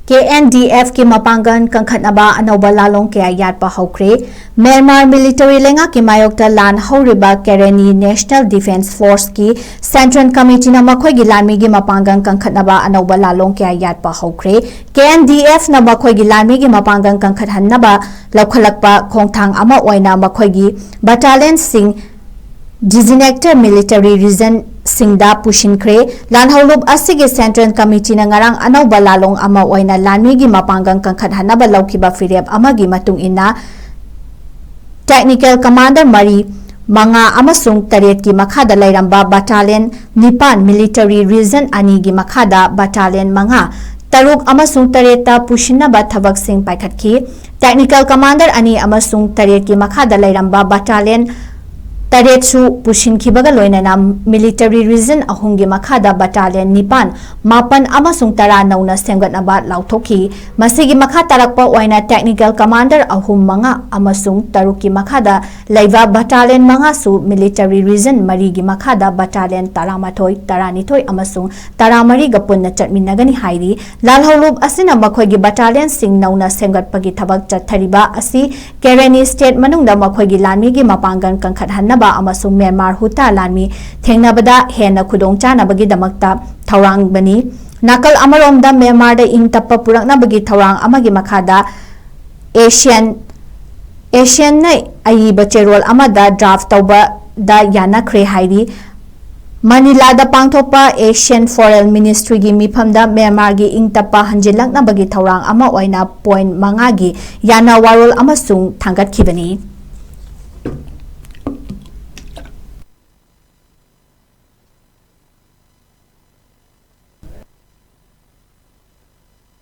Kndf ki Mapangal Kankhatnaba Anouba Lanlong kaya Yatpa Houkhre Myanmar military lenga ki mayokta lan horiba Kereni National Defence Force ki Central Committee na makhoi gi lami gi Mapangal Kankhatnaba Anouba Lanlong kaya Yatpa Houkhre Kndf na makhoi gi lami gi Mapangal Kankhatnaba laukhalakpa khongthang ama oina makhoi gi battalion sing designated military region Singda Pushinkre Lanholub Asigi Central Committee na ngarang Anouba Lanlong ama oina lanmi gi Mapangal Kankhatnaba laukiba fireb amagi matung ina Technical Commander Mari Manga amasung Taret ki makhada lairamba Battalion Nipan Military Region ani gi makhada Battalion Manga Taruk amasung Tareta Pushinaba thabak sing paikhatki Technical Commander ani amasung Taret ki makhada lairamba Battalion Taretsu Pushin Kibaga Loinana Military Region Ahungi Makhada Battalion Nipan Mapan Amasung Tara Nauna Semgatnaba Lautoki Masigi Makha Tarakpa Waina Technical Commander Ahum Manga Amasung Taruki Makhada Laiva Battalion Manga Su Military Region Marigi Makhada Battalion Taramatoi Taranitoi Amasung Taramari Gapun na Chatminagani Hairi Lalholub Asina Makhoigi Battalion Sing Nauna Semgatpagi Thabak Chathariba Asi Kereni State Manungda Makhoigi Lanmigi Mapangal Kankhatnaba amasung Myanmar huta lanmi thengnabada hena khudong chanabagi damakta thawrang bani nakal amaromda Myanmar da ing tappa puraknabagi thawrang amagi makhada Asian na ayiba cherol amada draft tawba da yanakhre hairi Manila da pangthopa Asian Foreign Ministry gi mifamda Myanmar gi ing tappa hanjilaknabagi thawrang ama oina point mangagi yana warol amasung thangat khibani